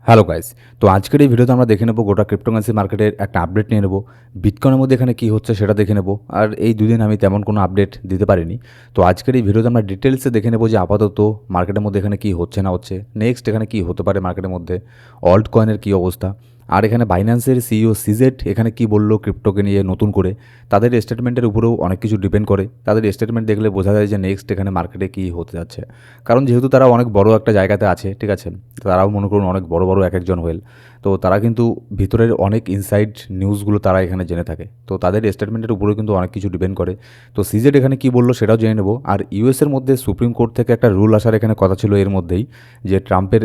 Hello guys. তো আজকের এই ভিডিওতে আমরা দেখে নেব গোটা ক্রিপ্টোকারেন্সি মার্কেটের একটা আপডেট নিয়ে নেব। বিটকয়েনের মধ্যে এখানে কী হচ্ছে সেটা দেখে নেব। আর এই দুদিন আমি তেমন কোনো আপডেট দিতে পারিনি। তো আজকের এই ভিডিওতে আমরা ডিটেলসে দেখে নেব যে আপাতত মার্কেটের মধ্যে এখানে কী হচ্ছে না হচ্ছে, নেক্সট এখানে কী হতে পারে মার্কেটের মধ্যে, অল্ট কয়েনের কী অবস্থা, আর এখানে বাইন্যান্সের সিইও সিজেট এখানে কী বললো ক্রিপ্টোকে নিয়ে নতুন করে। তাদের স্টেটমেন্টের উপরেও অনেক কিছু ডিপেন্ড করে। তাদের স্টেটমেন্ট দেখলে বোঝা যায় যে নেক্সট এখানে মার্কেটে কী হতে যাচ্ছে। কারণ যেহেতু তারা অনেক বড় একটা জায়গাতে আছে, ঠিক আছে, তারাও মনে করুন অনেক বড় বড় এক একজন হোয়েল। তো তারা কিন্তু ভিতরের অনেক ইনসাইড নিউজগুলো তারা এখানে জেনে থাকে। তো তাদের স্টেটমেন্টের উপরেও কিন্তু অনেক কিছু ডিপেন্ড করে। তো সিজেড এখানে কী বললো সেটাও জেনে নেব। আর ইউএসের মধ্যে সুপ্রিম কোর্ট থেকে একটা রুল আসার এখানে কথা ছিল এর মধ্যেই, যে ট্রাম্পের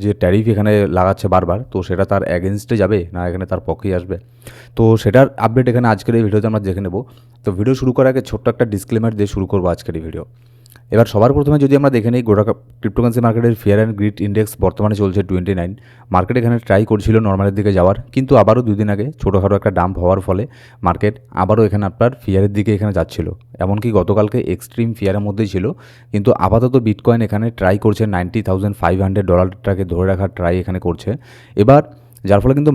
যে ট্যারিফ এখানে লাগাচ্ছে বারবার, তো সেটা তার অ্যাগেনস্টে যাবে না এখানে তার পক্ষেই আসবে। তো সেটার আপডেট এখানে আজকের এই ভিডিওতে আমরা দেখে নেব। তো ভিডিও শুরু করার আগে ছোট্ট একটা ডিসক্লেমার দিয়ে শুরু করবো আজকের এই ভিডিও। এবার সবার প্রথমে যদি আমরা দেখে নিই গোটা ক্রিপ্টোকারেন্সি মার্কেটের ফিয়ার অ্যান্ড গ্রিড ইন্ডেক্স বর্তমানে চলছে 29। মার্কেট এখানে ট্রাই করছিল নর্মালের দিকে যাওয়ার, কিন্তু আবারও দুদিন আগে ছোটোখাটো একটা ডাম্প হওয়ার ফলে মার্কেট আবারও এখানে আপনার ফিয়ারের দিকে এখানে যাচ্ছিল। এমনকি গতকালকে এক্সট্রিম ফিয়ারের মধ্যেই ছিল, কিন্তু আপাতত বিটকয়েন এখানে ট্রাই করছে $90,500 ধরে রাখার ট্রাই এখানে করছে এবার, যার ফলে কিন্তু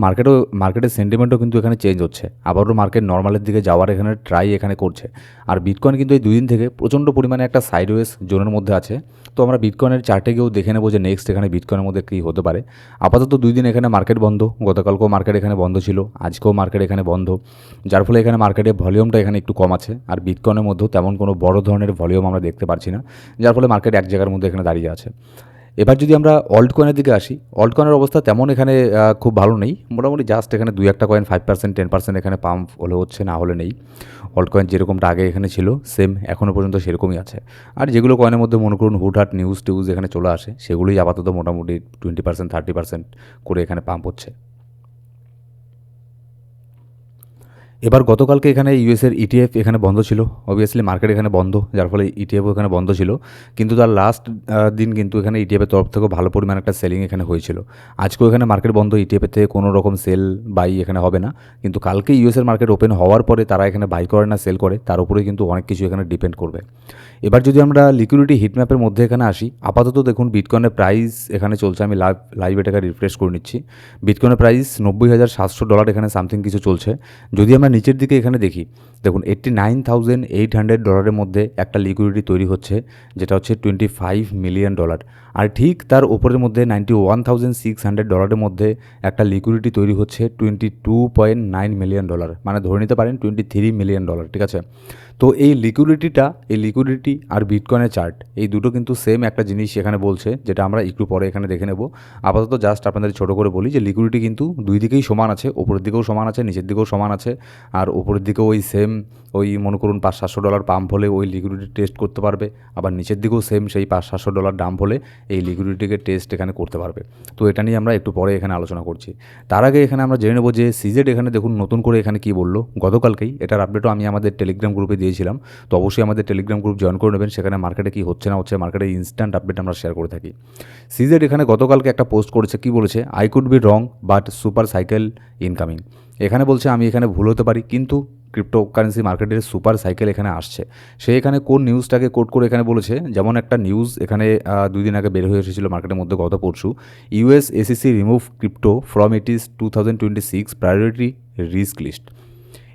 মার্কেটের সেন্টিমেন্টও কিন্তু এখানে চেঞ্জ হচ্ছে। আবারও মার্কেট নর্মালের দিকে যাওয়ার এখানে ট্রাই এখানে করছে। আর বিটকয়েন কিন্তু এই দুদিন থেকে প্রচণ্ড পরিমাণে একটা সাইডওয়েজ জোনের মধ্যে আছে। তো আমরা বিটকয়েনের চার্টে গিয়েও দেখে নেবো যে নেক্সট এখানে বিটকয়েনের মধ্যে কী হতে পারে। আপাতত 2 দিন এখানে মার্কেট বন্ধ, গতকালকেও মার্কেট এখানে বন্ধ ছিল, আজকেও মার্কেট এখানে বন্ধ, যার ফলে এখানে মার্কেটের ভলিউমটা এখানে একটু কম আছে। আর বিটকয়েনের মধ্যেও তেমন কোনো বড় ধরনের ভলিউম আমরা দেখতে পাচ্ছি না, যার ফলে মার্কেট এক জায়গার মধ্যে এখানে দাঁড়িয়ে আছে। এবার যদি আমরা অল্ট কয়েনের দিকে আসি, অল্ট কয়েনের অবস্থা তেমন এখানে খুব ভালো নেই। মোটামুটি জাস্ট এখানে 2-1টা কয়েন 5% 10% এখানে পাম্প হলে হচ্ছে, না হলে নেই। অল্ট কয়েন যেরকমটা আগে এখানে ছিল সেম এখনও পর্যন্ত সেরকমই আছে। আর যেগুলো কয়েনের মধ্যে মনে করুন হুটহাট নিউজ টিউজ এখানে চলে আসে, সেগুলোই আপাতত মোটামুটি 20% 30% করে এখানে পাম্প হচ্ছে। এবার গতকালকে এখানে ইউএসের ইটিএফ এখানে বন্ধ ছিল, অবভিয়াসলি মার্কেট এখানে বন্ধ, যার ফলে ইটিএফও এখানে বন্ধ ছিল। কিন্তু তার লাস্ট দিন কিন্তু এখানে ইটিএফের তরফ থেকেও ভালো পরিমাণ একটা সেলিং এখানে হয়েছিল। আজকেও এখানে মার্কেট বন্ধ, ইটিএফের থেকে কোনো রকম সেল বাই এখানে হবে না। কিন্তু কালকে ইউএসের মার্কেট ওপেন হওয়ার পরে তারা এখানে বাই করে না সেল করে, তার উপরে কিন্তু অনেক কিছু এখানে ডিপেন্ড করবে। এবার যদি আমরা লিকুইডিটি হিটম্যাপের মধ্যে এখানে আসি, আপাতত দেখুন বিটকয়েনের প্রাইস এখানে চলছে, আমি লাইভ এটাকে রিফ্রেশ করে নিচ্ছি। বিটকয়েনের প্রাইস $90,700 এখানে সামথিং কিছু চলছে। যদি আমরা নিচের দিকে এখানে দেখি, দেখুন $89,800 মধ্যে একটা লিকুইডিটি তৈরি হচ্ছে, যেটা হচ্ছে $25 মিলিয়ন। আর ঠিক তার ওপরের মধ্যে $91,600 মধ্যে একটা লিকুইডিটি তৈরি হচ্ছে $22.9 মিলিয়ন, মানে ধরে নিতে পারেন $23 মিলিয়ন, ঠিক আছে। তো এই লিকুইডিটি আর বিটকয়েনের চার্ট, এই দুটো কিন্তু সেম একটা জিনিস এখানে বলছে, যেটা আমরা একটু পরে এখানে দেখে নেব। আপাতত জাস্ট আপনাদের ছোটো করে বলি যে লিকুইডিটি কিন্তু দুই দিকেই সমান আছে, ওপরের দিকেও সমান আছে, নিচের দিকেও সমান আছে। আর ওপরের দিকেও ওই সেম, ওই মনে করুন $500-700 পাম্প হলে ওই লিকুইডিটি টেস্ট করতে পারবে, আবার নিচের দিকেও সেম সেই $500-700 ডাম্প হলে এই লিকুইডিটিকে টেস্ট এখানে করতে পারবে। তো এটা নিয়ে আমরা একটু পরে এখানে আলোচনা করছি। তার আগে এখানে আমরা জেনে নেব যে সিজেড এখানে দেখুন নতুন করে এখানে কী বললো গতকালকেই। এটার আপডেটও আমি আমাদের টেলিগ্রাম গ্রুপে দিয়েছিলাম, তো অবশ্যই আমাদের টেলিগ্রাম গ্রুপ জয়েন করে নেবেন। সেখানে মার্কেটে কী হচ্ছে না হচ্ছে, মার্কেটের ইনস্ট্যান্ট আপডেট আমরা শেয়ার করে থাকি। সিজেড এখানে গতকালকে একটা পোস্ট করেছে, কী বলেছে, I could be wrong but super cycle incoming. এখানে বলছে আমি এখানে ভুল হতে পারি, কিন্তু ক্রিপ্টোকারেন্সি মার্কেটের সুপার সাইকেল এখানে আসছে। সে এখানে কোন নিউজটাকে কোট করে এখানে বলেছে, যেমন একটা নিউজ এখানে 2 দিন আগে বের হয়ে এসেছিল মার্কেটের মধ্যে গত পরশু, US SEC remove crypto from its 2026 priority risk list.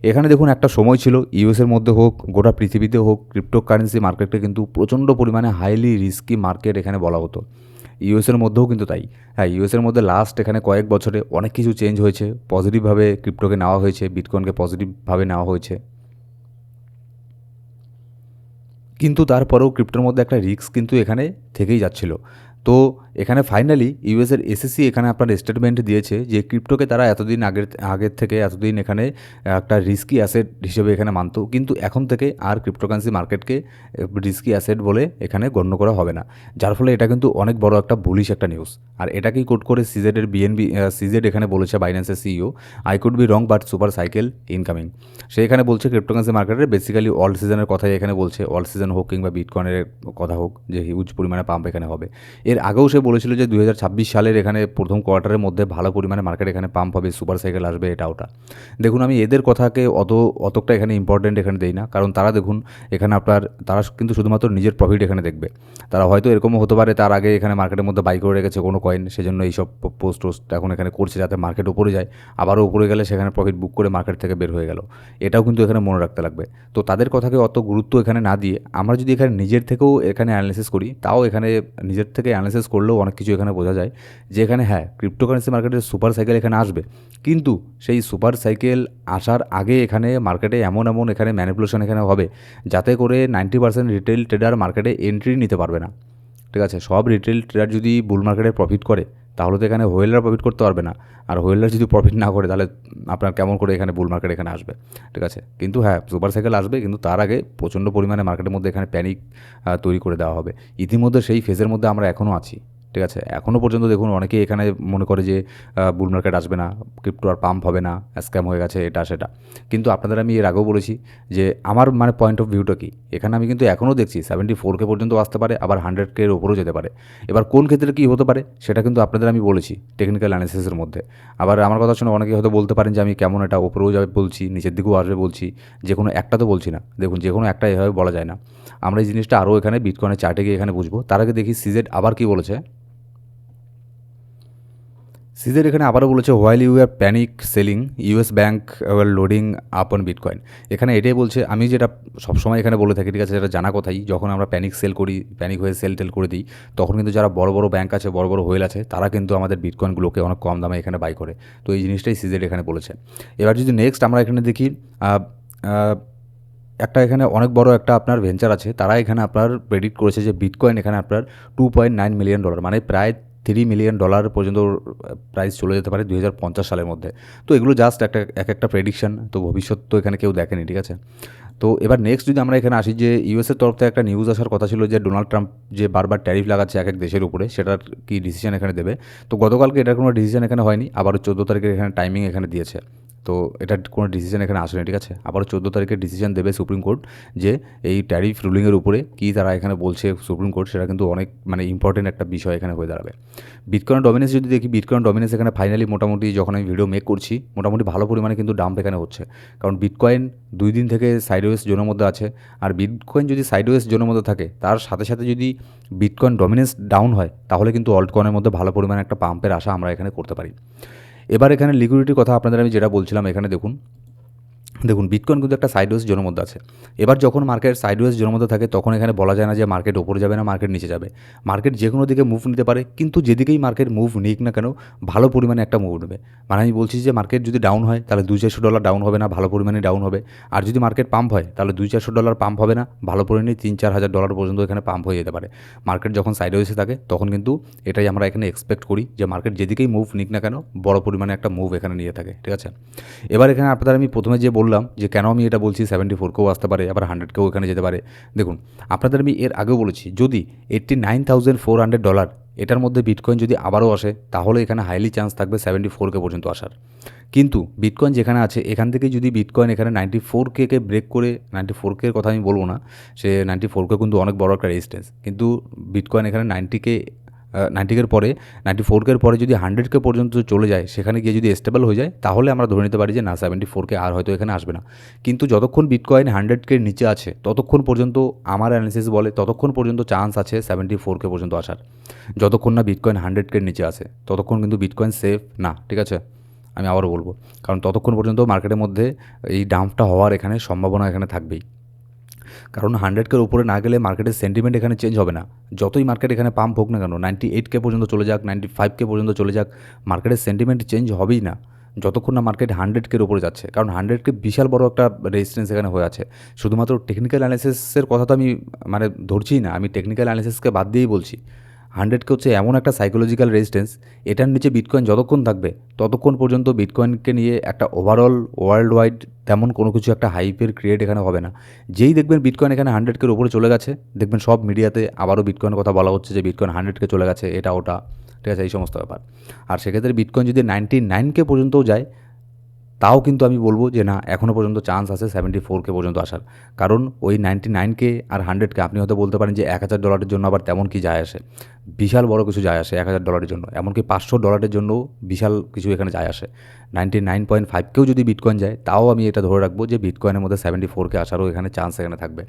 এখানে দেখুন একটা সময় ছিল ইউএসের মধ্যে হোক গোটা পৃথিবীতে হোক, ক্রিপ্টোকারেন্সি মার্কেটটা কিন্তু প্রচণ্ড পরিমাণে হাইলি রিস্কি মার্কেট এখানে বলা হতো। ইউএসের মধ্যেও কিন্তু তাই। হ্যাঁ, ইউএসের মধ্যে লাস্ট এখানে কয়েক বছরে অনেক কিছু চেঞ্জ হয়েছে, পজিটিভভাবে ক্রিপ্টোকে নেওয়া হয়েছে, বিটকয়েনকে পজিটিভভাবে নেওয়া হয়েছে, কিন্তু তারপরেও ক্রিপ্টোর মধ্যে একটা রিস্ক কিন্তু এখানে থেকেই যাচ্ছিল। তো এখানে ফাইনালি ইউএসের এসএসসি এখানে আপনার স্টেটমেন্ট দিয়েছে যে ক্রিপ্টোকে তারা আগের থেকে এতদিন এখানে একটা রিস্কি অ্যাসেট হিসেবে এখানে মানতো, কিন্তু এখন থেকে আর ক্রিপ্টোকারেন্সি মার্কেটকে রিস্কি অ্যাসেট বলে এখানে গণ্য করা হবে না। যার ফলে এটা কিন্তু অনেক বড় একটা বুলিশ একটা নিউজ। আর এটাকেই কোট করে সিজেডের সিজেড এখানে বলেছে, বাইন্যান্সের CEO, I could be wrong but super cycle incoming. সে এখানে বলছে ক্রিপ্টোকারেন্সি মার্কেটের বেসিক্যালি অল সিজনের কথাই এখানে বলছে, অল সিজন হোক কিংবা বিটকয়েনের কথা হোক, যে হিউজ পরিমাণে পাম্প এখানে হবে। এর আগেও সে বলেছিল যে 2026 সালের এখানে প্রথম কোয়ার্টারের মধ্যে ভালো পরিমাণে মার্কেট এখানে পাম্প হবে, সুপার সাইকেল আসবে, এটা ওটা। দেখুন আমি এদের কথাকে অতটা এখানে ইম্পর্টেন্ট এখানে দেই না, কারণ তারা দেখুন এখানে তারা কিন্তু শুধুমাত্র নিজের প্রফিট এখানে দেখবে। তারা হয়তো এরকমও হতে পারে তার আগে এখানে মার্কেটের মধ্যে বাই করে রেখেছে কোনো কয়েন, সেজন্য এইসব পোস্ট এখন এখানে করছে যাতে মার্কেট উপরে যায়, আবারও উপরে গেলে সেখানে প্রফিট বুক করে মার্কেট থেকে বের হয়ে গেল। এটাও কিন্তু এখানে মনে রাখতে লাগবে। তো তাদের কথাকে অত গুরুত্ব এখানে না দিয়ে আমরা যদি এখানে নিজের থেকেও এখানে অ্যানালিসিস করি, তাও এখানে নিজের থেকে অ্যানালিসিস করলেও অনেক কিছু এখানে বোঝা যায় যে এখানে হ্যাঁ ক্রিপ্টোকারেন্সি মার্কেটের সুপার সাইকেল এখানে আসবে, কিন্তু সেই সুপার সাইকেল আসার আগে এখানে মার্কেটে এমন এখানে ম্যানিপুলেশন এখানে হবে যাতে করে 90% রিটেল ট্রেডার মার্কেটে এন্ট্রি নিতে পারবে না। ঠিক আছে, সব রিটেল ট্রেডার যদি বুল মার্কেটে প্রফিট করে তাহলে তো এখানে হোয়েলার প্রফিট করতে পারবে না, আর হোয়েলার যদি প্রফিট না করে তাহলে আপনার কেমন করে এখানে বুল মার্কেট এখানে আসবে। ঠিক আছে, কিন্তু হ্যাঁ সুপার সাইকেল আসবে, কিন্তু তার আগে প্রচণ্ড পরিমাণে মার্কেটের মধ্যে এখানে প্যানিক তৈরি করে দেওয়া হবে। ইতিমধ্যে সেই ফেজের মধ্যে আমরা এখনও আছি। ঠিক আছে, এখনও পর্যন্ত দেখুন অনেকেই এখানে মনে করে যে বুল মার্কেট আসবে না, ক্রিপ্টো আর পাম্প হবে না, স্ক্যাম হয়ে গেছে এটা সেটা। কিন্তু আপনাদের আমি এর আগেও বলেছি যে আমার মানে পয়েন্ট অফ ভিউটা কী, এখানে আমি কিন্তু এখনও দেখছি 74K পর্যন্ত আসতে পারে, আবার 100K এর ওপরেও যেতে পারে। এবার কোন ক্ষেত্রে কী হতে পারে সেটা কিন্তু আপনাদের আমি বলেছি টেকনিক্যাল অ্যানালিসিসের মধ্যে। আবার আমার কথা শুনে অনেকে হয়তো বলতে পারেন যে আমি কেমন এটা ওপরেও যাবে বলছি, নিচের দিকেও আসবে বলছি, যে কোনো একটা তো বলছি না। দেখুন যে কোনো একটা এভাবে বলা যায় না, আমরা এই জিনিসটা আরও এখানে বিটকয়েনের চার্টে গিয়ে এখানে বুঝবো। তার আগে দেখি সিজেড আবার কী বলেছে। সিজের এখানে আবারও বলেছে while you are panic selling US bank were loading up on Bitcoin. এখানে এটাই বলছে, আমি যেটা সবসময় এখানে বলে থাকি, ঠিক আছে, যেটা জানা কথাই, যখন আমরা প্যানিক সেল করি, প্যানিক হয়ে সেল টেল করে দিই, তখন কিন্তু যারা বড় বড় ব্যাঙ্ক আছে, বড় বড় হোয়েল আছে, তারা কিন্তু আমাদের বিটকয়েনগুলোকে অনেক কম দামে এখানে বাই করে। তো এই জিনিসটাই সিজের এখানে বলেছে। এবার যদি নেক্সট আমরা এখানে দেখি, একটা এখানে অনেক বড় একটা আপনার ভেঞ্চার আছে, তারা এখানে আপনার প্রেডিক্ট করেছে যে বিটকয়েন এখানে আপনার $2.9 মিলিয়ন, মানে প্রায় $3 মিলিয়ন পর্যন্ত প্রাইস চলে যেতে পারে 2050 সালের মধ্যে। তো এগুলো জাস্ট একটা প্রেডিকশন, তো ভবিষ্যৎ তো এখানে কেউ দেখেনি। ঠিক আছে, তো এবার নেক্সট যদি আমরা এখানে আসি, যে ইউএসের তরফ থেকে একটা নিউজ আসার কথা ছিল যে ডোনাল্ড ট্রাম্প যে বারবার ট্যারিফ লাগাচ্ছে এক দেশের উপরে, সেটার কি ডিসিশন এখানে দেবে। তো গতকালকে এটার কোনো ডিসিশন এখানে হয়নি, আবার 14 তারিখের এখানে টাইমিং এখানে দিয়েছে। তো এটার কোনো ডিসিশন এখানে আসেনি। ঠিক আছে, আবার 14 তারিখে ডিসিশন দেবে সুপ্রিম কোর্ট, যে এই ট্যারিফ রুলিংয়ের উপরে কী তারা এখানে বলছে সুপ্রিম কোর্ট, সেটা কিন্তু অনেক মানে ইম্পর্টেন্ট একটা বিষয় এখানে হয়ে দাঁড়াবে। বিটকয়েন ডমিনেন্স যদি দেখি, বিটকয়েন ডমিনেন্স এখানে ফাইনালি মোটামুটি যখন আমি ভিডিও মেক করছি, মোটামুটি ভালো পরিমাণে কিন্তু ডাম্প এখানে হচ্ছে, কারণ বিটকয়েন 2 দিন থেকে সাইডওয়েজ জোনের মধ্যে আছে। আর বিটকয়েন যদি সাইডওয়েজ জোনের মধ্যে থাকে, তার সাথে সাথে যদি বিটকয়েন ডমিনেন্স ডাউন হয়, তাহলে কিন্তু অল্ট কয়েনের মধ্যে ভালো পরিমাণে একটা পাম্পের আশা আমরা এখানে করতে পারি। এবার এখানে লিকুইডিটির কথা আপনাদের আমি যেটা বলছিলাম, এখানে দেখুন বিটকয়েন কিন্তু একটা সাইডওয়েজ জোনের মধ্যে আছে। এবার যখন মার্কেট সাইডওয়েজ জোনের মধ্যে থাকে, তখন এখানে বলা যায় না যে মার্কেট ওপরে যাবে না মার্কেট নিচে যাবে। মার্কেট যে কোনো দিকে মুভ নিতে পারে, কিন্তু যেদিকেই মার্কেট মুভ নিক না কেন, ভালো পরিমাণে একটা মুভ নেবে। মানে আমি বলছি যে মার্কেট যদি ডাউন হয় তাহলে $200-400 ডাউন হবে না, ভালো পরিমাণে ডাউন হবে। আর যদি মার্কেট পাম্প হয় তাহলে $200-400 পাম্প হবে না, ভালো পরিমাণে $3,000-4,000 পর্যন্ত এখানে পাম্প হয়ে যেতে পারে। মার্কেট যখন সাইডওয়েজে থাকে তখন কিন্তু এটাই আমরা এখানে এক্সপেক্ট করি, যে মার্কেট যেদিকেই মুভ নিক না কেন, বড় পরিমাণে একটা মুভ এখানে নিয়ে থাকে। ঠিক আছে, এবার এখানে আপনাদের আমি প্রথমে যে বললাম যে কেন আমি এটা বলছি 74কেও আসতে পারে, আবার 100কেও এখানে যেতে পারে। দেখুন আপনাদের আমি এর আগেও বলেছি, যদি $89,400 এটার মধ্যে বিটকয়েন যদি আবারও আসে, তাহলে এখানে হাইলি চান্স থাকবে 74K পর্যন্ত আসার। কিন্তু বিটকয়েন যেখানে আছে, এখান থেকে যদি বিটকয়েন এখানে 94K কে ব্রেক করে, 94K এর কথা আমি বলবো না, সে 94K কিন্তু অনেক বড় একটা রেজিস্ট্যান্স, কিন্তু বিটকয়েন এখানে 90K পরে 94K পরে যদি 100K পর্যন্ত চলে যায়, সেখানে গিয়ে যদি স্টেবল হয়ে যায়, তাহলে আমরা ধরে নিতে পারি যে না 74K আর হয়তো এখানে আসবে না। কিন্তু যতক্ষণ বিটকয়েন 100K নিচে আছে, ততক্ষণ পর্যন্ত আমার অ্যানালিসিস বলে ততক্ষণ পর্যন্ত চান্স আছে 74K পর্যন্ত আসার। যতক্ষণ না বিটকয়েন 100K নিচে আসে, ততক্ষণ কিন্তু বিটকয়েন সেফ না। ঠিক আছে, আমি আবারও বলবো, কারণ ততক্ষণ পর্যন্ত মার্কেটের মধ্যে এই ডাম্পটা হওয়ার এখানে সম্ভাবনা এখানে থাকবেই। কারণ 100K উপরে না গেলে মার্কেটের সেন্টিমেন্ট এখানে চেঞ্জ হবে না। যতই মার্কেট এখানে পাম্প হোক না কেন, 98K পর্যন্ত চলে যাক, 95K পর্যন্ত চলে যাক, মার্কেটের সেন্টিমেন্ট চেঞ্জ হবেই না যতক্ষণ না মার্কেট 100K উপরে যাচ্ছে। কারণ 100K বিশাল বড় একটা রেজিস্ট্যান্স এখানে হয়ে আছে। শুধুমাত্র টেকনিক্যাল অ্যানালিসিসের কথা তো আমি মানে ধরছিই না, আমি টেকনিক্যাল অ্যানালিসিসকে বাদ দিয়েই বলছি। 100K হচ্ছে এমন একটা সাইকোলজিক্যাল রেজিস্ট্যান্স, এটার নিচে বিটকয়েন যতক্ষণ থাকবে, ততক্ষণ পর্যন্ত বিটকয়েনকে নিয়ে একটা ওভারঅল ওয়ার্ল্ড ওয়াইড তেমন কোনো কিছু একটা হাইপের ক্রিয়েট এখানে হবে না। যেই দেখবেন বিটকয়েন এখানে 100K উপরে চলে গেছে, দেখবেন সব মিডিয়াতে আবারও বিটকয়েনের কথা বলা হচ্ছে যে বিটকয়েন 100K চলে গেছে, এটা ওটা। ঠিক আছে, এই সমস্ত ব্যাপার। আর সেক্ষেত্রে বিটকয়েন যদি 99K পর্যন্তও যায়, তাও কিন্তু আমি বলবো যে না, এখনও পর্যন্ত চান্স আছে 74K পর্যন্ত আসার। কারণ ওই 99K আর 100K, আপনি হয়তো বলতে পারেন যে $1,000 জন্য আবার তেমন কি যায় আসে। বিশাল বড় কিছু যায় আসে $1,000 জন্য, এমনকি $500 জন্য বিশাল কিছু এখানে যায় আসে। 99.5কেও যদি বিটকয়েন যায়, তাও আমি এটা ধরে রাখবো যে বিটকয়েনের মধ্যে 74K আসারও এখানে চান্স এখানে থাকবে।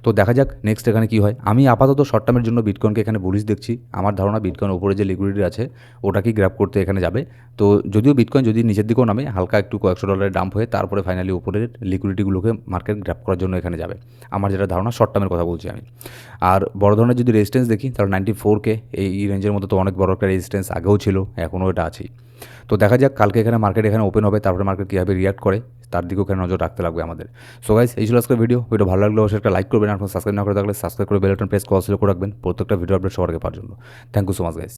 তো দেখা যাক নেক্সট এখানে কী হয়। আমি আপাতত শর্ট টার্মের জন্য বিটকয়েনকে এখানে বুলিশ দেখছি। আমার ধারণা বিটকয়েন উপরে যে লিকুইডিটি আছে ওটাকেই গ্র্যাব করতে এখানে যাবে। তো যদিও বিটকয়েন যদি নিচের দিকেও নামে, হালকা একটু কয়েকশো ডলারের ডাম্প হয়ে তারপরে ফাইনালি উপরের লিকুইডিটিগুলোকে মার্কেট গ্র্যাব করার জন্য এখানে যাবে। আমার যেটা ধারণা, শর্ট টার্মের কথা বলছি আমি। আর বড় ধরনের যদি রেজিস্ট্যান্স দেখি, তাহলে 94K এই রেঞ্জের মধ্যে তো অনেক বড় একটা রেজিস্ট্যান্স আগেও ছিল, এখনও এটা আছেই। তো দেখা যাক কালকে এখানে মার্কেট এখানে ওপেন হবে, তারপরে মার্কেট কীভাবে রিয়াক্ট করে তার দিকেও এখানে নজর রাখতে লাগবে আমাদের। সো গাইস, এই ছিল আজকের ভিডিও ভালো লাগলে অবশ্যই একটা লাইক করবেন, আপনার সাবস্ক্রাইব না করে থাকলে সাবস্ক্রাইব করে বেল বাটন প্রেস করে রাখবেন প্রত্যেকটা ভিডিও আপডেট সবার আগে পাওয়ার জন্য। Thank you so much guys.